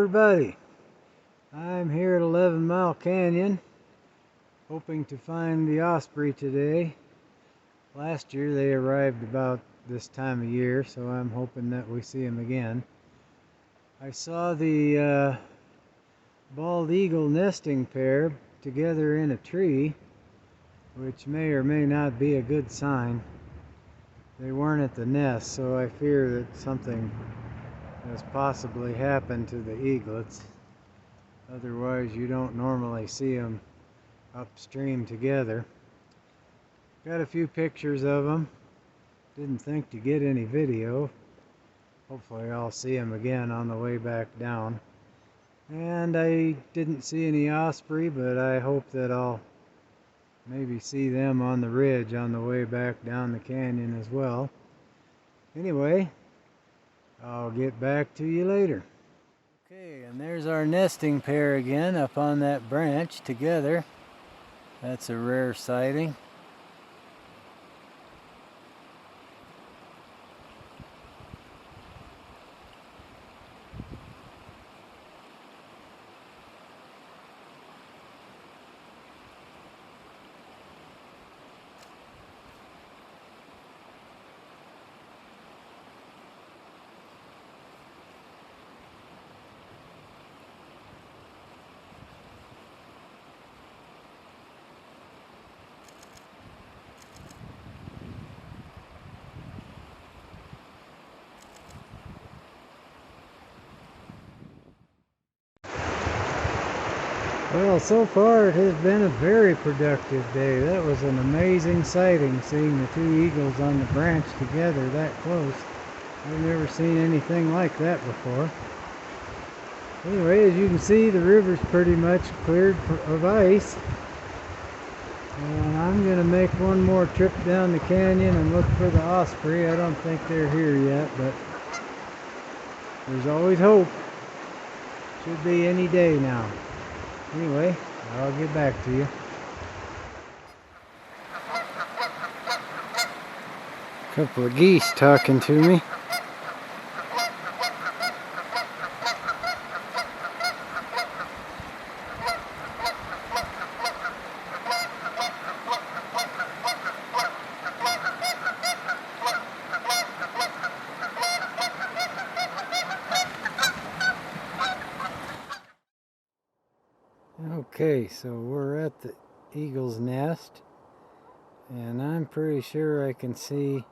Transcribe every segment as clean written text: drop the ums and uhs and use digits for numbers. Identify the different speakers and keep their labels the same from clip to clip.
Speaker 1: everybody. I'm here at 11 Mile Canyon, hoping to find the osprey today. Last year they arrived about this time of year, so I'm hoping that we see them again. I saw the bald eagle nesting pair together in a tree, which may or may not be a good sign. They weren't at the nest, so I fear that something has possibly happened to the eaglets. Otherwise, you don't normally see them upstream together. Got a few pictures of them. Didn't think to get any video. Hopefully I'll see them again on the way back down. And I didn't see any osprey, but I hope that I'll maybe see them on the ridge on the way back down the canyon as well. Anyway, I'll get back to you later. Okay, and there's our nesting pair again up on that branch together. That's a rare sighting. Well, so far it has been a very productive day. That was an amazing sighting, seeing the two eagles on the branch together that close. I've never seen anything like that before. Anyway, as you can see, the river's pretty much cleared of ice. And I'm going to make one more trip down the canyon and look for the osprey. I don't think they're here yet, but there's always hope. Should be any day now. Anyway, I'll get back to you. A couple of geese talking to me. Okay, so we're at the eagle's nest, and I'm pretty sure I can see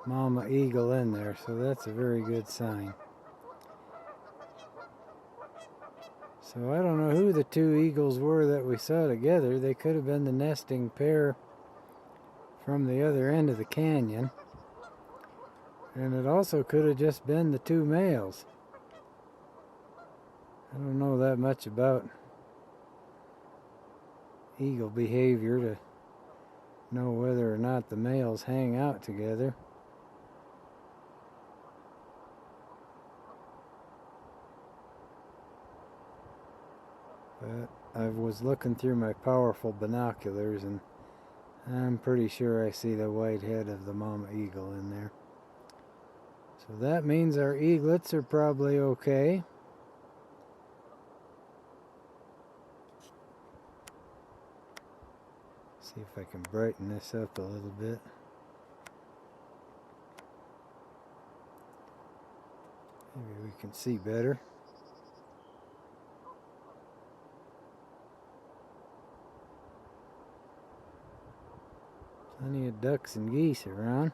Speaker 1: Mama Eagle in there, so that's a very good sign. So I don't know who the two eagles were that we saw together. They could have been the nesting pair from the other end of the canyon, and it also could have just been the two males. I don't know that much about eagle behavior to know whether or not the males hang out together. But I was looking through my powerful binoculars, and I'm pretty sure I see the white head of the mama eagle in there. So that means our eaglets are probably okay. See if I can brighten this up a little bit. Maybe we can see better. Plenty of ducks and geese around.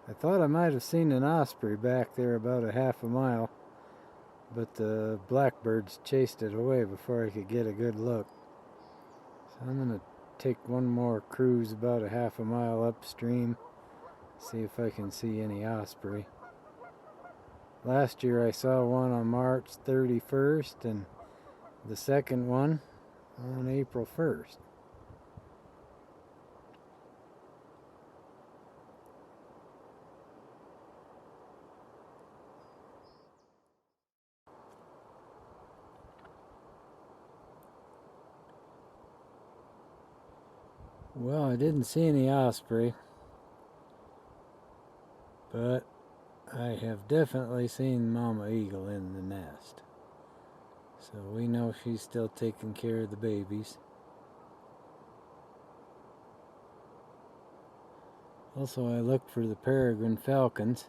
Speaker 1: I thought I might have seen an osprey back there about a half a mile, but the blackbirds chased it away before I could get a good look. So I'm going to take one more cruise about a half a mile upstream, see if I can see any osprey. Last year I saw one on March 31st and the second one on April 1st. Well, I didn't see any osprey, but I have definitely seen Mama Eagle in the nest. So we know she's still taking care of the babies. Also, I looked for the peregrine falcons.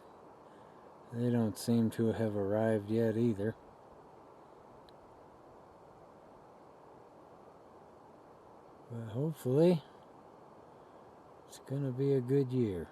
Speaker 1: They don't seem to have arrived yet either. But hopefully, it's going to be a good year.